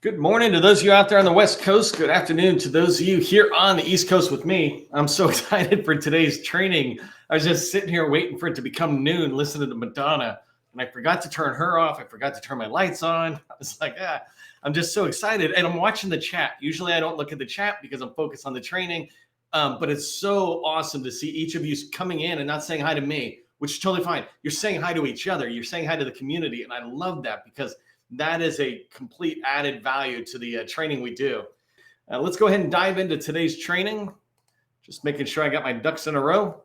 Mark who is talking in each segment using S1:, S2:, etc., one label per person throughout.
S1: Good morning to those of you out there on the West Coast. Good afternoon to those of you here on the East Coast with me. I'm so excited for today's training. I was just sitting here waiting for it to become noon, listening to Madonna, and I forgot to turn her off. I forgot to turn my lights on. I was like, I'm just so excited. And I'm watching the chat. Usually I don't look at the chat because I'm focused on the training, but it's so awesome to see each of you coming in and not saying hi to me, which is totally fine. You're saying hi to each other. You're saying hi to the community, and I love that because that is a complete added value to the training we do. Let's go ahead and dive into today's training. Just making sure I got my ducks in a row.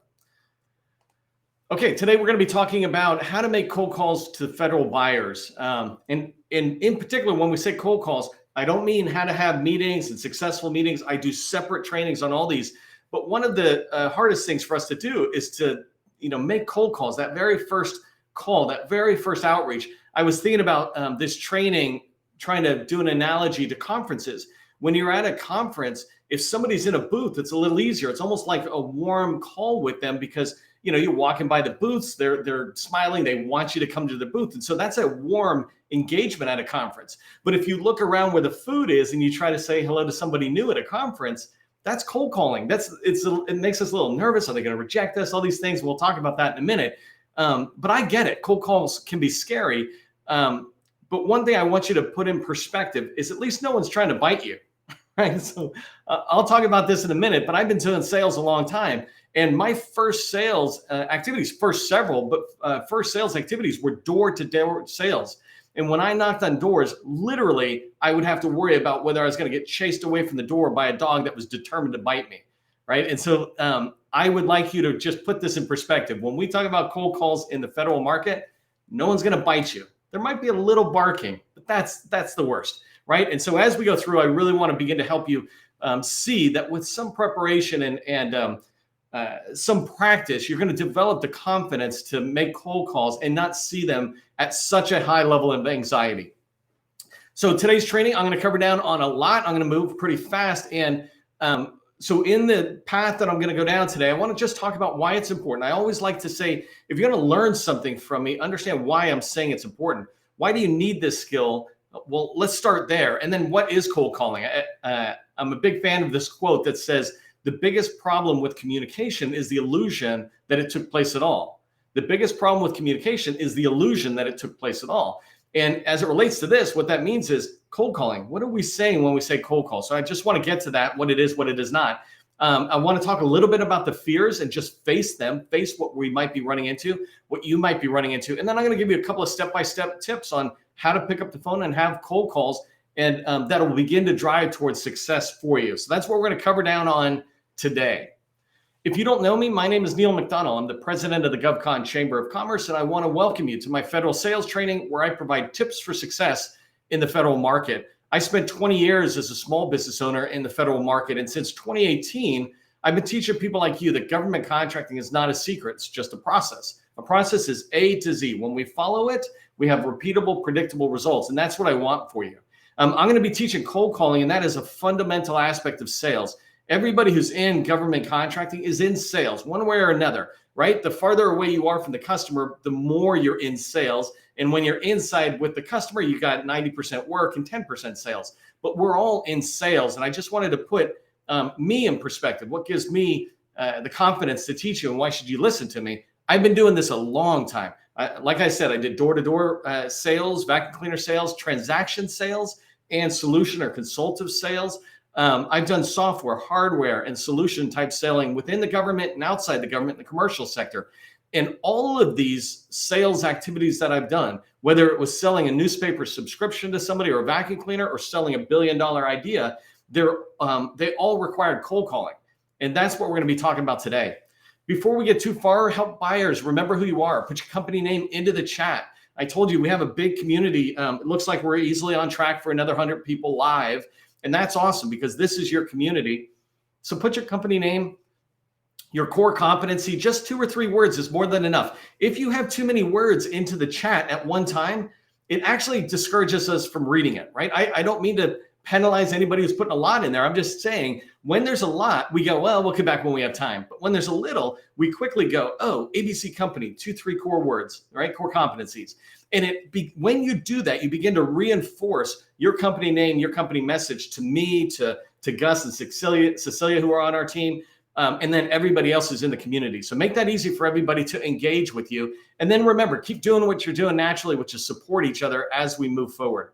S1: Okay, today we're going to be talking about how to make cold calls to federal buyers. And in particular, when we say cold calls, I don't mean how to have meetings and successful meetings. I do separate trainings on all these. But one of the hardest things for us to do is to make cold calls, that very first call, that very first outreach. I was thinking about this training, trying to do an analogy to conferences. When you're at a conference, if somebody's in a booth, it's a little easier. It's almost like a warm call with them because you're walking by the booths, they're smiling, they want you to come to the booth. And so that's a warm engagement at a conference. But if you look around where the food is and you try to say hello to somebody new at a conference, that's cold calling. It makes us a little nervous. Are they going to reject us? All these things. We'll talk about that in a minute. But I get it. Cold calls can be scary. But one thing I want you to put in perspective is at least no one's trying to bite you, right? So I'll talk about this in a minute, but I've been doing sales a long time. And my first sales activities, first sales activities were door-to-door sales. And when I knocked on doors, literally, I would have to worry about whether I was going to get chased away from the door by a dog that was determined to bite me, right? And so I would like you to just put this in perspective. When we talk about cold calls in the federal market, no one's going to bite you. There might be a little barking, but that's the worst, right? And so as we go through, I really want to begin to help you see that with some preparation and some practice, you're going to develop the confidence to make cold calls and not see them at such a high level of anxiety. So today's training, I'm going to cover down on a lot. I'm going to move pretty fast. And so in the path that I'm going to go down today, I want to just talk about why it's important. I always like to say, if you're going to learn something from me, understand why I'm saying it's important. Why do you need this skill? Well, let's start there. And then what is cold calling? I'm a big fan of this quote that says, the biggest problem with communication is the illusion that it took place at all. The biggest problem with communication is the illusion that it took place at all. And as it relates to this, what that means is cold calling. What are we saying when we say cold call? So I just want to get to that, what it is, what it is not. I want to talk a little bit about the fears and just face them, face what we might be running into, what you might be running into. And then I'm going to give you a couple of step-by-step tips on how to pick up the phone and have cold calls. And that will begin to drive towards success for you. So that's what we're going to cover down on today. If you don't know me, my name is Neil McDonald. I'm the president of the GovCon Chamber of Commerce, and I want to welcome you to my federal sales training where I provide tips for success in the federal market. I spent 20 years as a small business owner in the federal market, and since 2018, I've been teaching people like you that government contracting is not a secret. It's just a process. A process is A to Z. When we follow it, we have repeatable, predictable results, and that's what I want for you. I'm going to be teaching cold calling, and that is a fundamental aspect of sales. Everybody who's in government contracting is in sales one way or another, right? The farther away you are from the customer, the more you're in sales. And when you're inside with the customer, you got 90% work and 10% sales. But we're all in sales. And I just wanted to put me in perspective. What gives me the confidence to teach you and why should you listen to me? I've been doing this a long time. Like I said, I did door-to-door sales, vacuum cleaner sales, transaction sales, and solution or consultative sales. I've done software, hardware, and solution type selling within the government and outside the government, the commercial sector. And all of these sales activities that I've done, whether it was selling a newspaper subscription to somebody or a vacuum cleaner or selling $1 billion idea, they all required cold calling. And that's what we're going to be talking about today. Before we get too far, help buyers remember who you are. Put your company name into the chat. I told you we have a big community. It looks like we're easily on track for another 100 people live. And that's awesome because this is your community. So put your company name, your core competency, just 2 or 3 words is more than enough. If you have too many words into the chat at one time, it actually discourages us from reading it, right? I don't mean to penalize anybody who's putting a lot in there. I'm just saying, when there's a lot, we go, well, we'll come back when we have time. But when there's a little, we quickly go, oh, ABC company, 2-3 core words, right? Core competencies. And when you do that, you begin to reinforce your company name, your company message to me, to Gus and Cecilia, who are on our team, and then everybody else who's in the community. So make that easy for everybody to engage with you. And then remember, keep doing what you're doing naturally, which is support each other as we move forward.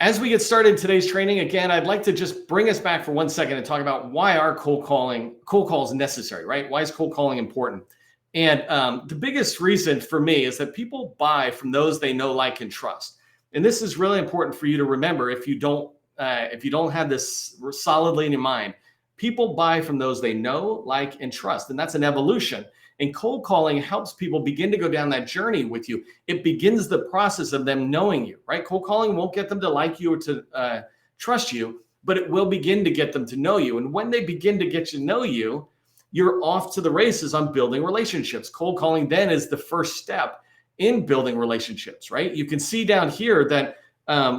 S1: As we get started in today's training, again, I'd like to just bring us back for 1 second and talk about why are cold calls necessary, right? Why is cold calling important? And the biggest reason for me is that people buy from those they know, like, and trust. And this is really important for you to remember if you don't have this solidly in your mind. People buy from those they know, like, and trust. And that's an evolution. And cold calling helps people begin to go down that journey with you. It begins the process of them knowing you, right? Cold calling won't get them to like you or to trust you, but it will begin to get them to know you. And when they begin to get to know you, you're off to the races on building relationships. Cold calling then is the first step in building relationships, right? You can see down here that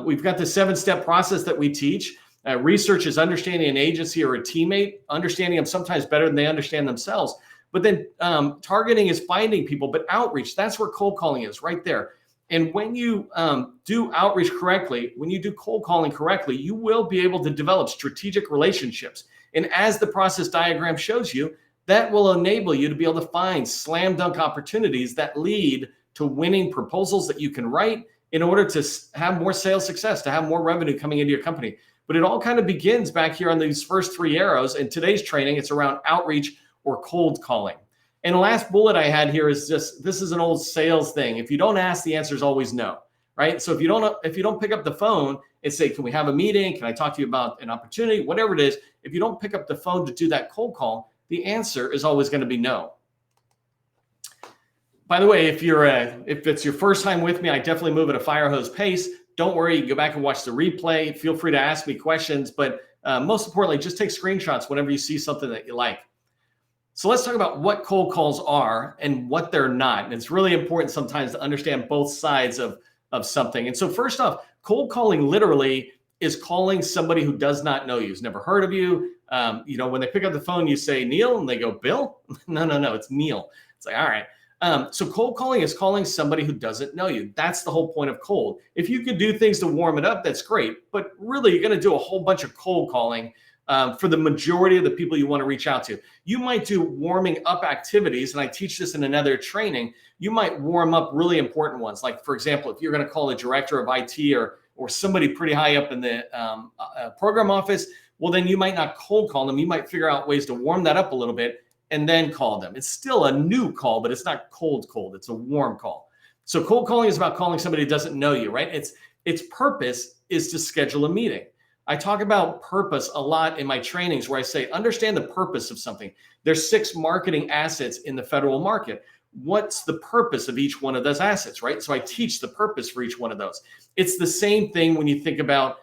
S1: we've got the 7-step process that we teach. Research is understanding an agency or a teammate, understanding them sometimes better than they understand themselves. But then targeting is finding people, but outreach, that's where cold calling is, right there. And when you do outreach correctly, when you do cold calling correctly, you will be able to develop strategic relationships. And as the process diagram shows you, that will enable you to be able to find slam dunk opportunities that lead to winning proposals that you can write in order to have more sales success, to have more revenue coming into your company. But it all kind of begins back here on these first 3 arrows. In today's training, it's around outreach or cold calling. And the last bullet I had here is just, this is an old sales thing. If you don't ask, the answer is always no, right? So if you don't pick up the phone and say, can we have a meeting? Can I talk to you about an opportunity? Whatever it is, if you don't pick up the phone to do that cold call, the answer is always going to be no. By the way, if it's your first time with me, I definitely move at a fire hose pace. Don't worry, you can go back and watch the replay. Feel free to ask me questions, but most importantly, just take screenshots whenever you see something that you like. So let's talk about what cold calls are and what they're not. And it's really important sometimes to understand both sides of something. And so first off, cold calling literally is calling somebody who does not know you, who's never heard of you. When they pick up the phone, you say, Neil, and they go, Bill? No, it's Neil. It's like, all right. So cold calling is calling somebody who doesn't know you. That's the whole point of cold. If you could do things to warm it up, that's great. But really, you're going to do a whole bunch of cold calling for the majority of the people you want to reach out to. You might do warming up activities, and I teach this in another training. You might warm up really important ones. Like, for example, if you're going to call the director of IT or somebody pretty high up in the program office, well, then you might not cold call them. You might figure out ways to warm that up a little bit and then call them. It's still a new call, but it's not cold. It's a warm call. So cold calling is about calling somebody who doesn't know you, right? Its purpose is to schedule a meeting. I talk about purpose a lot in my trainings where I say, understand the purpose of something. There's 6 marketing assets in the federal market. What's the purpose of each one of those assets, right? So I teach the purpose for each one of those. It's the same thing when you think about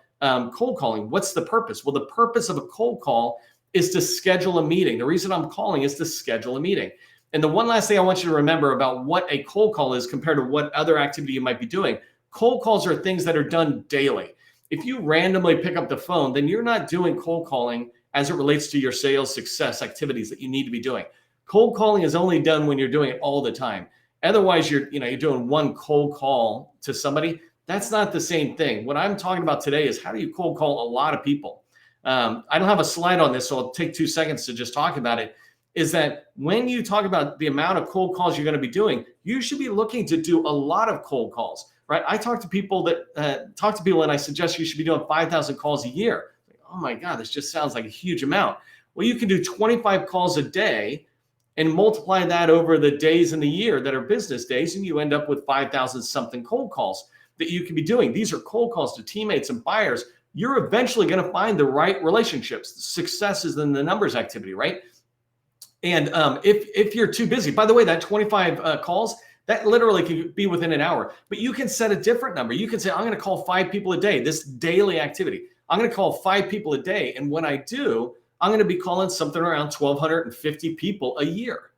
S1: cold calling. What's the purpose? Well, the purpose of a cold call is to schedule a meeting. The reason I'm calling is to schedule a meeting. And the one last thing I want you to remember about what a cold call is compared to what other activity you might be doing, cold calls are things that are done daily. If you randomly pick up the phone, then you're not doing cold calling as it relates to your sales success activities that you need to be doing. Cold calling is only done when you're doing it all the time. Otherwise, you're doing one cold call to somebody. That's not the same thing. What I'm talking about today is how do you cold call a lot of people? I don't have a slide on this, so I'll take 2 seconds to just talk about it. Is that when you talk about the amount of cold calls you're going to be doing, you should be looking to do a lot of cold calls, right? I talk to people and I suggest you should be doing 5,000 calls a year. Oh my God, this just sounds like a huge amount. Well, you can do 25 calls a day and multiply that over the days in the year that are business days, and you end up with 5,000 something cold calls that you can be doing. These are cold calls to teammates and buyers. You're eventually going to find the right relationships. Success is in the numbers activity, right? And if you're too busy, by the way, that 25 calls, that literally can be within an hour, but you can set a different number. You can say, I'm going to call 5 people a day, this daily activity. I'm going to call 5 people a day. And when I do, I'm going to be calling something around 1,250 people a year.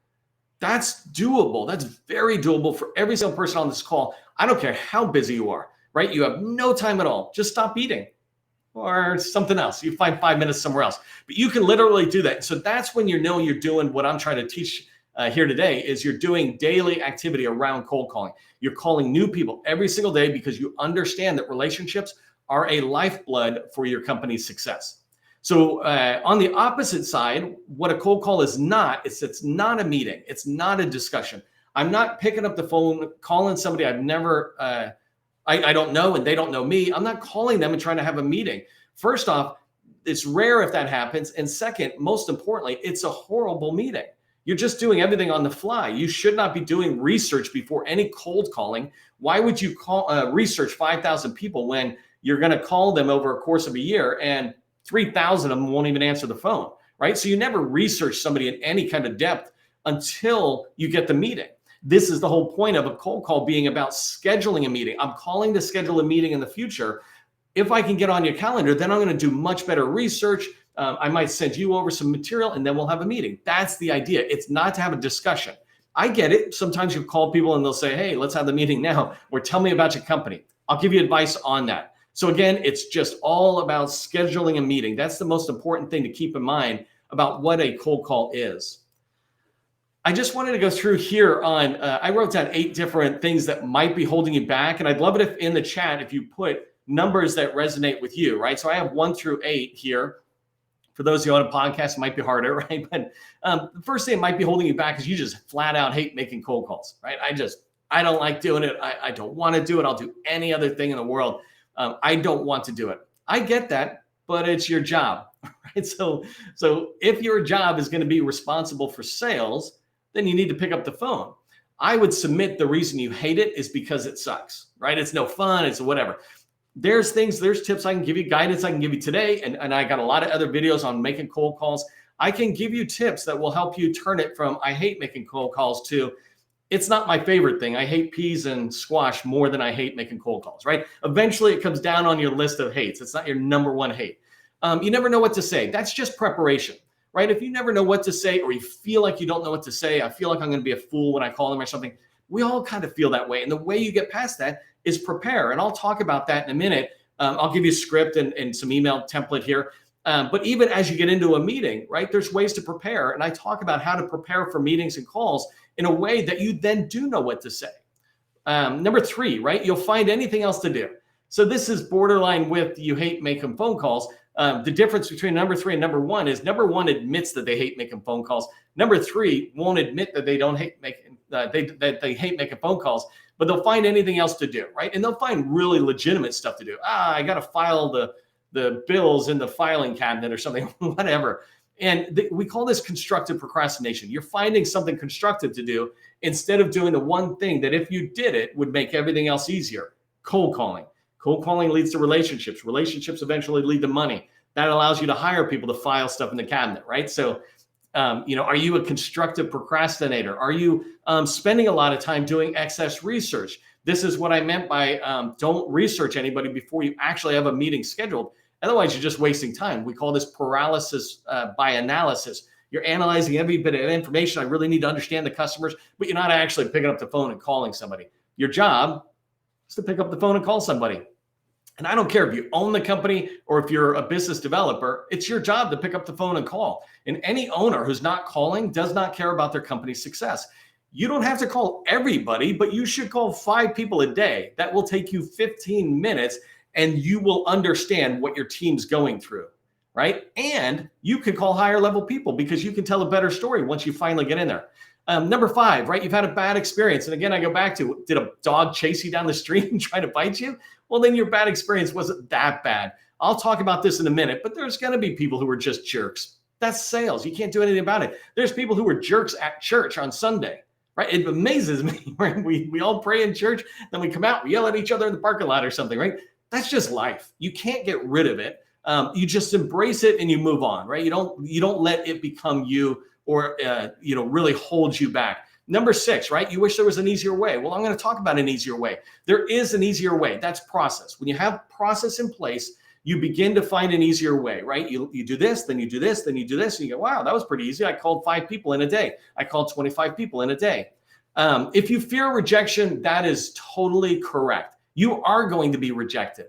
S1: That's doable. That's very doable for every single person on this call. I don't care how busy you are, right? You have no time at all. Just stop eating or something else. You find 5 minutes somewhere else, but you can literally do that. So that's when you know you're doing what I'm trying to teach here today is you're doing daily activity around cold calling. You're calling new people every single day because you understand that relationships are a lifeblood for your company's success. So on the opposite side, what a cold call is not, it's not a meeting. It's not a discussion. I'm not picking up the phone, calling somebody I've never, I don't know, and they don't know me. I'm not calling them and trying to have a meeting. First off, it's rare if that happens. And second, most importantly, it's a horrible meeting. You're just doing everything on the fly. You should not be doing research before any cold calling. Why would you research 5,000 people when you're going to call them over a course of a year and 3,000 of them won't even answer the phone, right? So you never research somebody in any kind of depth until you get the meeting. This is the whole point of a cold call being about scheduling a meeting. I'm calling to schedule a meeting in the future. If I can get on your calendar, then I'm going to do much better research. I might send you over some material and then we'll have a meeting. That's the idea. It's not to have a discussion. I get it. Sometimes you call people and they'll say, hey, let's have the meeting now, or tell me about your company. I'll give you advice on that. So again, it's just all about scheduling a meeting. That's the most important thing to keep in mind about what a cold call is. I just wanted to go through here on, I wrote down 8 different things that might be holding you back. And I'd love it if in the chat, if you put numbers that resonate with you, right? So I have 1 through 8 here. For those of you on a podcast, it might be harder, right? But the first thing that might be holding you back is you just flat out hate making cold calls, right? I don't like doing it. I don't want to do it. I'll do any other thing in the world. I don't want to do it. I get that, but it's your job, right? So if your job is going to be responsible for sales, then you need to pick up the phone. I would submit the reason you hate it is because it sucks, right? It's no fun. It's whatever. There's tips I can give you, guidance I can give you today. And I got a lot of other videos on making cold calls. I can give you tips that will help you turn it from I hate making cold calls to it's not my favorite thing. I hate peas and squash more than I hate making cold calls, right? Eventually it comes down on your list of hates. It's not your number one hate. You never know what to say. That's just preparation, right? If you never know what to say or you feel like you don't know what to say, I feel like I'm going to be a fool when I call them or something. We all kind of feel that way. And the way you get past that is prepare. And I'll talk about that in a minute. I'll give you a script and some email template here. But even as you get into a meeting, right, there's ways to prepare. And I talk about how to prepare for meetings and calls in a way that you then do know what to say. Number 3, right, you'll find anything else to do. So this is borderline with you hate making phone calls. The difference between number 3 and number 1 is number 1 admits that they hate making phone calls. Number 3 won't admit that they don't hate making they hate making phone calls, but they'll find anything else to do, right? And they'll find really legitimate stuff to do. I got to file the bills in the filing cabinet or something, whatever. And we call this constructive procrastination. You're finding something constructive to do instead of doing the one thing that if you did it would make everything else easier. Cold calling. Cold calling leads to relationships. Relationships eventually lead to money. That allows you to hire people to file stuff in the cabinet, right? So, are you a constructive procrastinator? Are you spending a lot of time doing excess research? This is what I meant by don't research anybody before you actually have a meeting scheduled. Otherwise, you're just wasting time. We call this paralysis by analysis. You're analyzing every bit of information. I really need to understand the customers, but you're not actually picking up the phone and calling somebody. Your job is to pick up the phone and call somebody. And I don't care if you own the company or if you're a business developer, it's your job to pick up the phone and call. And any owner who's not calling does not care about their company's success. You don't have to call everybody, but you should call 5 people a day. That will take you 15 minutes and you will understand what your team's going through, right? And you can call higher level people because you can tell a better story once you finally get in there. Number 5, right? You've had a bad experience. And again, I go back to, did a dog chase you down the street and try to bite you? Well, then your bad experience wasn't that bad. I'll talk about this in a minute, but there's going to be people who are just jerks. That's sales. You can't do anything about it. There's people who are jerks at church on Sunday, right? It amazes me, right? We all pray in church, then we come out, we yell at each other in the parking lot or something, right? That's just life. You can't get rid of it. You just embrace it and you move on, right? You don't let it become you or really hold you back. Number 6, right? You wish there was an easier way. Well, I'm going to talk about an easier way. There is an easier way. That's process. When you have process in place, you begin to find an easier way, right? You do this, then you do this, then you do this, and you go, wow, that was pretty easy. I called 5 people in a day. I called 25 people in a day. If you fear rejection, that is totally correct. You are going to be rejected.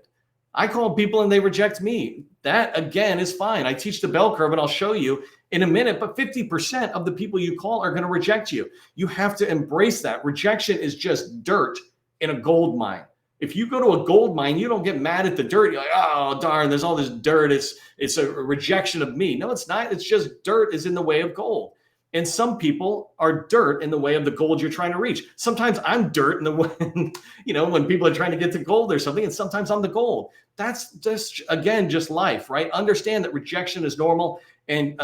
S1: I call people and they reject me. That again is fine. I teach the bell curve and I'll show you in a minute, but 50% of the people you call are going to reject you. You have to embrace that. Rejection is just dirt in a gold mine. If you go to a gold mine, you don't get mad at the dirt. You're like, oh, darn, there's all this dirt. It's a rejection of me. No, it's not. It's just dirt is in the way of gold. And some people are dirt in the way of the gold you're trying to reach. Sometimes I'm dirt in the way, when people are trying to get to gold or something, and sometimes I'm the gold. That's just, again, just life, right? Understand that rejection is normal, and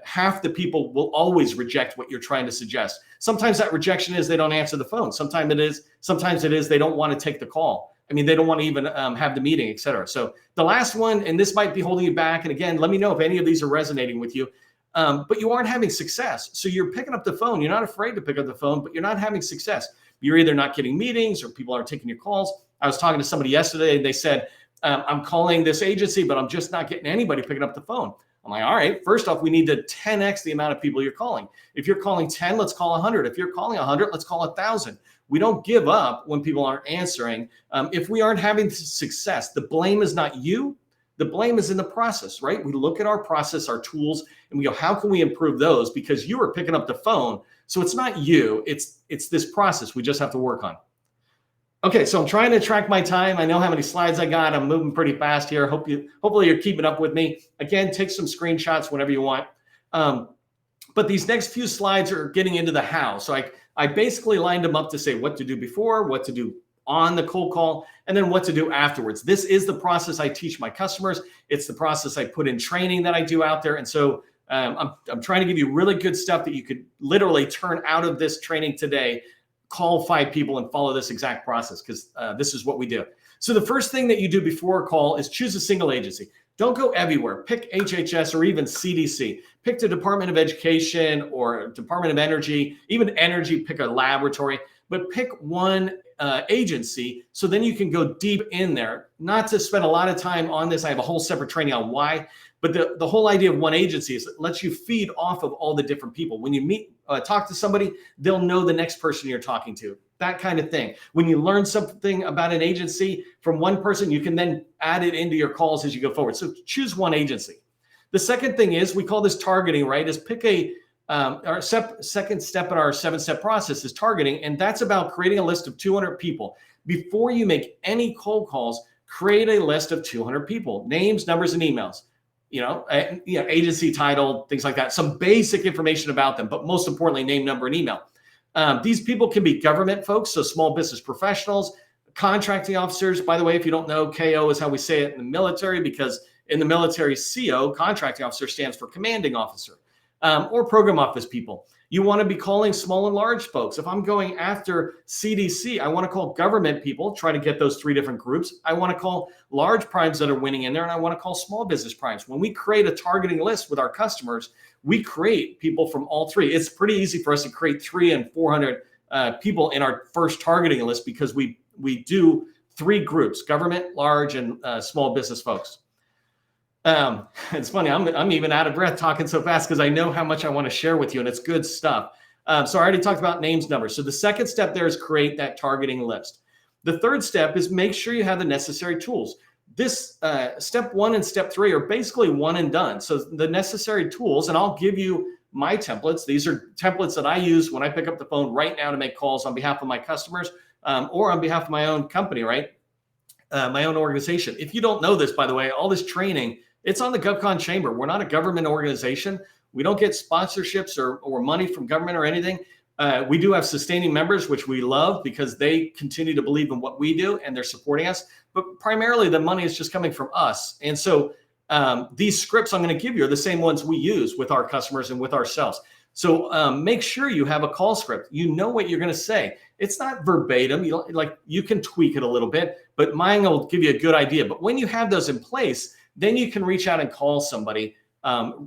S1: half the people will always reject what you're trying to suggest. Sometimes that rejection is they don't answer the phone. Sometimes it is they don't want to take the call. I mean, they don't want to even have the meeting, et cetera. So the last one, and this might be holding you back. And again, let me know if any of these are resonating with you. But you aren't having success. So you're picking up the phone. You're not afraid to pick up the phone, but you're not having success. You're either not getting meetings or people aren't taking your calls. I was talking to somebody yesterday and they said, I'm calling this agency, but I'm just not getting anybody picking up the phone. I'm like, all right, first off, we need to 10x the amount of people you're calling. If you're calling 10, let's call 100. If you're calling 100, let's call 1,000. We don't give up when people aren't answering. If we aren't having success, the blame is not you. The blame is in the process, right? We look at our process, our tools, and we go, how can we improve those? Because you are picking up the phone. So it's not you, it's this process we just have to work on. Okay, so I'm trying to track my time. I know how many slides I got. I'm moving pretty fast here. Hopefully you're keeping up with me. Again, take some screenshots whenever you want. But these next few slides are getting into the how. So I basically lined them up to say what to do before, what to do on the cold call, and then what to do afterwards. This is the process I teach my customers. It's the process I put in training that I do out there. And so I'm trying to give you really good stuff that you could literally turn out of this training today, call 5 people and follow this exact process, because this is what we do. So the first thing that you do before a call is choose a single agency. Don't go everywhere. Pick HHS or even CDC. Pick the Department of Education or Department of Energy, even energy, pick a laboratory, but pick one agency, so then you can go deep in there. Not to spend a lot of time on this. I have a whole separate training on why, but the whole idea of one agency is it lets you feed off of all the different people. When you talk to somebody, they'll know the next person you're talking to, that kind of thing. When you learn something about an agency from one person, you can then add it into your calls as you go forward. So choose one agency. The second thing is, we call this targeting, right? Is pick our second step in our 7-step process is targeting. And that's about creating a list of 200 people. Before you make any cold calls, create a list of 200 people, names, numbers, and emails, agency title, things like that, some basic information about them, but most importantly, name, number, and email. These people can be government folks, so small business professionals, contracting officers. By the way, if you don't know, KO is how we say it in the military, because in the military, CO, contracting officer, stands for commanding officer. Or program office people. You want to be calling small and large folks. If I'm going after CDC, I want to call government people, try to get those 3 different groups. I want to call large primes that are winning in there, and I want to call small business primes. When we create a targeting list with our customers, we create people from all 3. It's pretty easy for us to create 300 and 400 people in our first targeting list, because we do 3 groups: government, large, and small business folks. It's funny, I'm even out of breath talking so fast because I know how much I want to share with you, and it's good stuff. So I already talked about names, numbers. So the second step there is create that targeting list. The third step is make sure you have the necessary tools. This step 1 and step 3 are basically one and done. So the necessary tools, and I'll give you my templates. These are templates that I use when I pick up the phone right now to make calls on behalf of my customers or on behalf of my own company, right? My own organization. If you don't know this, by the way, all this training, it's on the GovCon Chamber. We're not a government organization. We don't get sponsorships or money from government or anything. We do have sustaining members, which we love because they continue to believe in what we do and they're supporting us. But primarily the money is just coming from us. And so these scripts I'm going to give you are the same ones we use with our customers and with ourselves. So make sure you have a call script. You know what you're going to say. It's not verbatim. You can tweak it a little bit, but mine will give you a good idea. But when you have those in place, then you can reach out and call somebody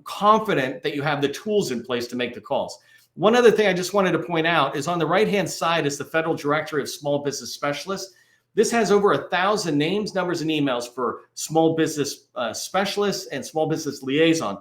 S1: confident that you have the tools in place to make the calls. One other thing I just wanted to point out is on the right-hand side is the Federal Directory of Small Business Specialists. This has over 1,000 names, numbers, and emails for small business specialists and small business liaison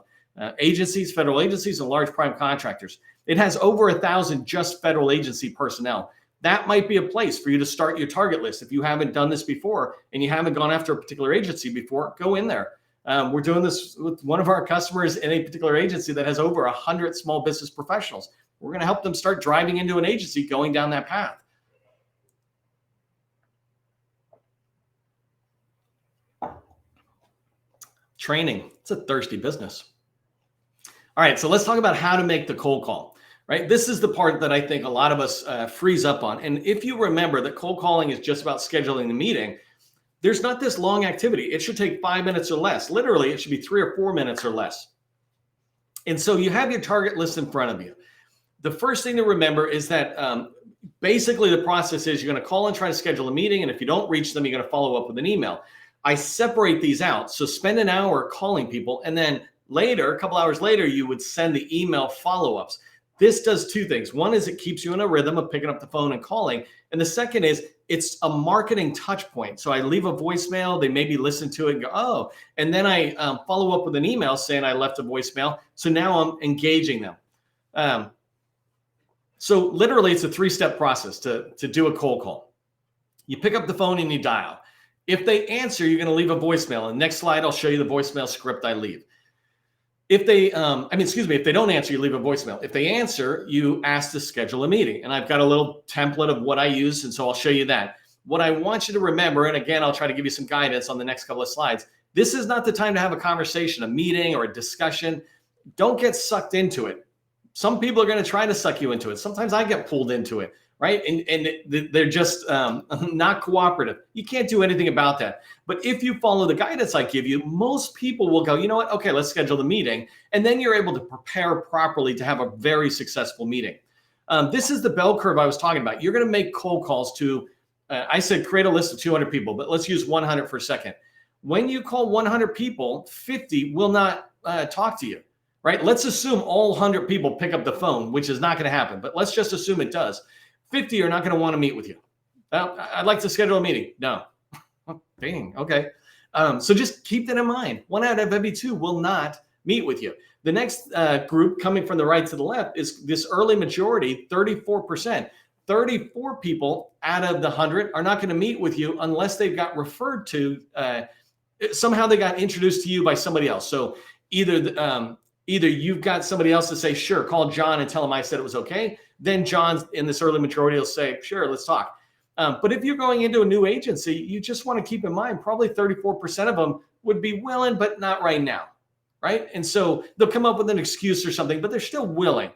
S1: agencies, federal agencies, and large prime contractors. It has over 1,000 just federal agency personnel. That might be a place for you to start your target list. If you haven't done this before and you haven't gone after a particular agency before, go in there. We're doing this with one of our customers in a particular agency that has over 100 small business professionals. We're going to help them start driving into an agency going down that path. Training, it's a thirsty business. All right, so let's talk about how to make the cold call, right? This is the part that I think a lot of us freeze up on. And if you remember that cold calling is just about scheduling the meeting, there's not this long activity. It should take 5 minutes or less. Literally, it should be 3 or 4 minutes or less. And so you have your target list in front of you. The first thing to remember is that basically the process is you're going to call and try to schedule a meeting. And if you don't reach them, you're going to follow up with an email. I separate these out. So spend an hour calling people, and then later, a couple hours later, you would send the email follow-ups. This does two things. One is it keeps you in a rhythm of picking up the phone and calling. And the second is it's a marketing touch point. So I leave a voicemail, they maybe listen to it and go, oh, and then I follow up with an email saying I left a voicemail. So now I'm engaging them. So literally it's a 3-step process to do a cold call. You pick up the phone and you dial. If they answer, you're going to leave a voicemail. And next slide, I'll show you the voicemail script I leave. If they, if they don't answer, you leave a voicemail. If they answer, you ask to schedule a meeting. And I've got a little template of what I use, and so I'll show you that. What I want you to remember, and again, I'll try to give you some guidance on the next couple of slides. This is not the time to have a conversation, a meeting, or a discussion. Don't get sucked into it. Some people are going to try to suck you into it. Sometimes I get pulled into it, right? And they're just not cooperative. You can't do anything about that. But if you follow the guidance I give you, most people will go, you know what? Okay, let's schedule the meeting. And then you're able to prepare properly to have a very successful meeting. This is the bell curve I was talking about. You're going to make cold calls to, I said, create a list of 200 people, but let's use 100 for a second. When you call 100 people, 50 will not talk to you, right? Let's assume all 100 people pick up the phone, which is not going to happen, but let's just assume it does. 50 are not going to want to meet with you. I'd like to schedule a meeting. No. Dang. Okay. So just keep that in mind. 1 out of every 2 will not meet with you. The next group coming from the right to the left is this early majority, 34%. 34 people out of the 100 are not going to meet with you unless they've got referred to. Somehow they got introduced to you by somebody else. So either you've got somebody else to say, sure, call John and tell him I said it was okay. Then John in this early majority will say, sure, let's talk. But if you're going into a new agency, you just want to keep in mind, probably 34% of them would be willing, but not right now, right? And so they'll come up with an excuse or something, but they're still willing.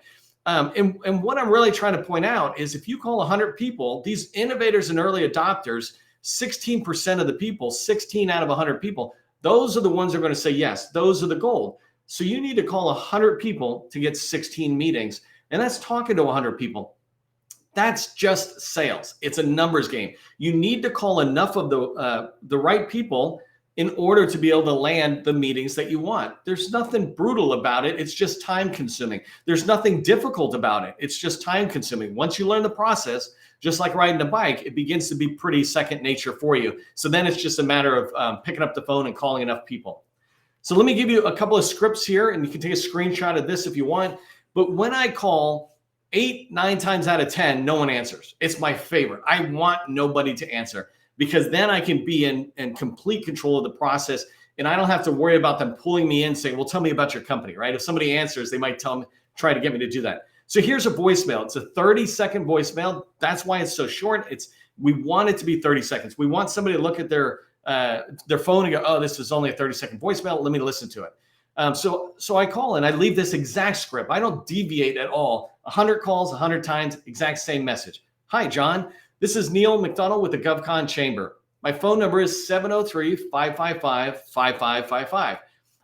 S1: And what I'm really trying to point out is if you call 100 people, these innovators and early adopters, 16% of the people, 16 out of 100 people, those are the ones that are going to say yes. Those are the gold. So you need to call 100 people to get 16 meetings. And that's talking to 100 people. That's just sales. It's a numbers game. You need to call enough of the right people in order to be able to land the meetings that you want. There's nothing brutal about it. It's just time consuming. There's nothing difficult about it. It's just time consuming. Once you learn the process, just like riding a bike, it begins to be pretty second nature for you. So then it's just a matter of picking up the phone and calling enough people. So let me give you a couple of scripts here, and you can take a screenshot of this if you want. But when I call 8, 9 times out of 10, no one answers. It's my favorite. I want nobody to answer because then I can be in complete control of the process, and I don't have to worry about them pulling me in saying, well, tell me about your company, right? If somebody answers, they might try to get me to do that. So here's a voicemail. It's a 30-second voicemail. That's why it's so short. We want it to be 30 seconds. We want somebody to look at their phone and go, oh, this is only a 30-second voicemail. Let me listen to it. So I call and I leave this exact script. I don't deviate at all. 100 calls, 100 times, exact same message. Hi, John. This is Neil McDonald with the GovCon Chamber. My phone number is 703-555-5555. I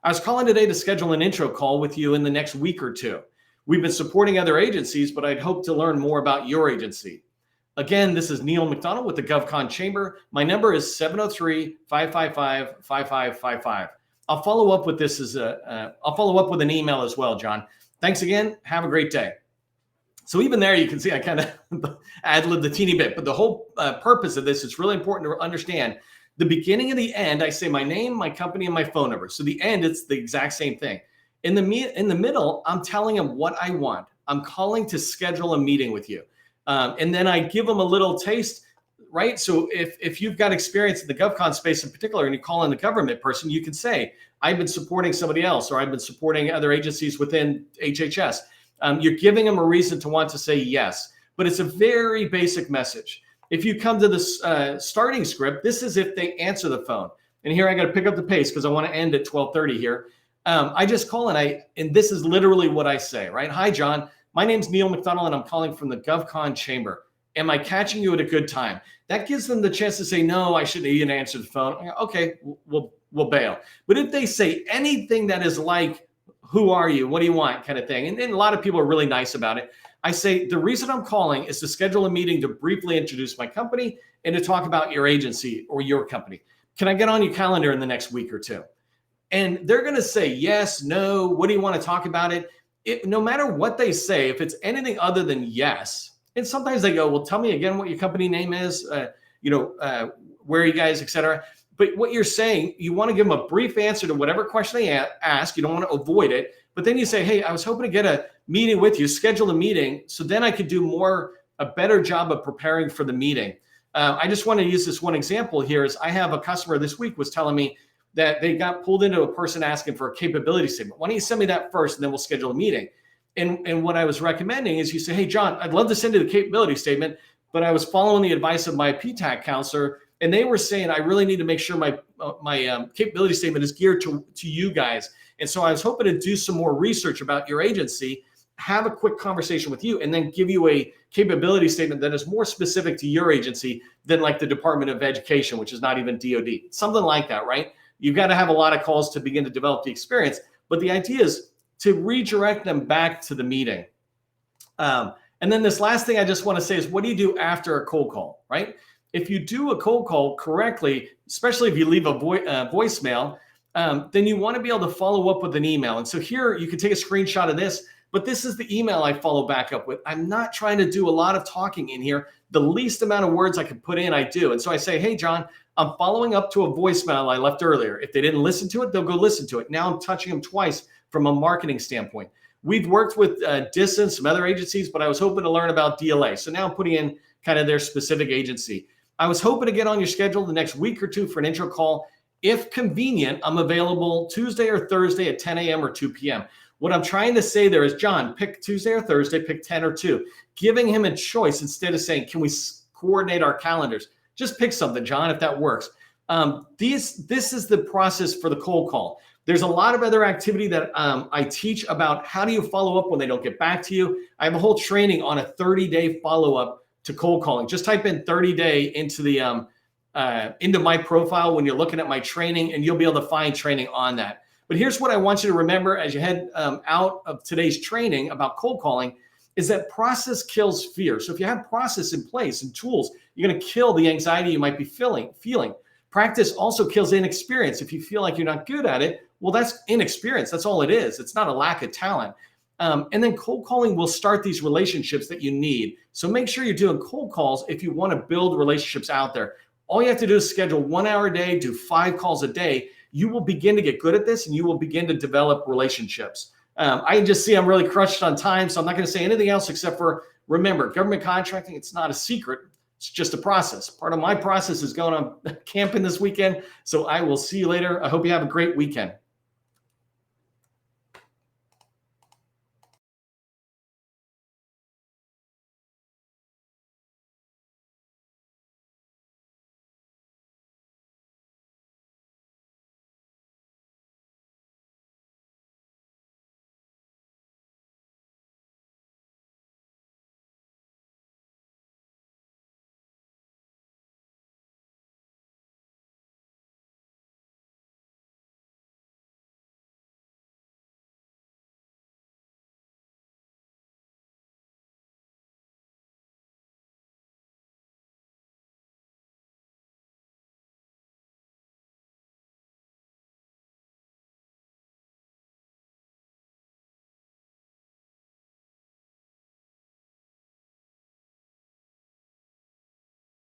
S1: was calling today to schedule an intro call with you in the next week or 2. We've been supporting other agencies, but I'd hope to learn more about your agency. Again, this is Neil McDonald with the GovCon Chamber. My number is 703-555-5555. I'll follow up with this I'll follow up with an email as well, John. Thanks again. Have a great day. So even there, you can see I kind of ad-libbed a teeny bit, but the whole purpose of this, it's really important to understand. The beginning and the end, I say my name, my company, and my phone number. So the end, it's the exact same thing. In the middle, I'm telling them what I want. I'm calling to schedule a meeting with you. And then I give them a little taste, right? So if you've got experience in the GovCon space in particular, and you call in the government person, you can say, I've been supporting somebody else, or I've been supporting other agencies within HHS. You're giving them a reason to want to say yes, but it's a very basic message. If you come to this starting script, this is if they answer the phone. And here I got to pick up the pace because I want to end at 12:30 here. I just call and this is literally what I say, right? Hi, John. My name's Neil McDonald, and I'm calling from the GovCon chamber. Am I catching you at a good time? That gives them the chance to say, no, I shouldn't even answer the phone. Okay, we'll bail. But if they say anything that is like, who are you? What do you want? Kind of thing. And a lot of people are really nice about it. I say, the reason I'm calling is to schedule a meeting to briefly introduce my company and to talk about your agency or your company. Can I get on your calendar in the next week or two? And they're going to say yes, no, what do you want to talk about it? No matter what they say, if it's anything other than yes, and sometimes they go, well, tell me again what your company name is, where are you guys, et cetera. But what you're saying, you want to give them a brief answer to whatever question they ask. You don't want to avoid it. But then you say, hey, I was hoping to get a meeting with you, schedule a meeting, so then I could do a better job of preparing for the meeting. I just want to use this one example here. Is I have a customer this week was telling me that they got pulled into a person asking for a capability statement. Why don't you send me that first, and then we'll schedule a meeting? And what I was recommending is you say, hey, John, I'd love to send you the capability statement, but I was following the advice of my PTAC counselor, and they were saying I really need to make sure my capability statement is geared to you guys. And so I was hoping to do some more research about your agency, have a quick conversation with you, and then give you a capability statement that is more specific to your agency than like the Department of Education, which is not even DOD. Something like that, right? You've got to have a lot of calls to begin to develop the experience. But the idea is to redirect them back to the meeting. And then this last thing I just want to say is, what do you do after a cold call, right? If you do a cold call correctly, especially if you leave a voicemail, then you want to be able to follow up with an email. And so here you can take a screenshot of this, but this is the email I follow back up with. I'm not trying to do a lot of talking in here. The least amount of words I can put in, I do. And so I say, hey, John, I'm following up to a voicemail I left earlier. If they didn't listen to it, they'll go listen to it. Now I'm touching them twice from a marketing standpoint. We've worked with Distance, some other agencies, but I was hoping to learn about DLA. So now I'm putting in kind of their specific agency. I was hoping to get on your schedule the next week or two for an intro call. If convenient, I'm available Tuesday or Thursday at 10 a.m. or 2 p.m. What I'm trying to say there is, John, pick Tuesday or Thursday, pick 10 or 2, giving him a choice instead of saying, can we coordinate our calendars? Just pick something, John, if that works. This is the process for the cold call. There's a lot of other activity that I teach about how do you follow up when they don't get back to you. I have a whole training on a 30-day follow-up to cold calling. Just type in 30-day into my profile when you're looking at my training, and you'll be able to find training on that. But here's what I want you to remember as you head out of today's training about cold calling is that process kills fear. So if you have process in place and tools, you're going to kill the anxiety you might be feeling. Practice also kills inexperience. If you feel like you're not good at it, well, that's inexperience. That's all it is. It's not a lack of talent. And then cold calling will start these relationships that you need. So make sure you're doing cold calls if you want to build relationships out there. All you have to do is schedule 1 hour a day, do 5 calls a day. You will begin to get good at this, and you will begin to develop relationships. I can just see I'm really crushed on time, so I'm not going to say anything else except for remember, government contracting, it's not a secret. It's just a process. Part of my process is going on camping this weekend. So I will see you later. I hope you have a great weekend.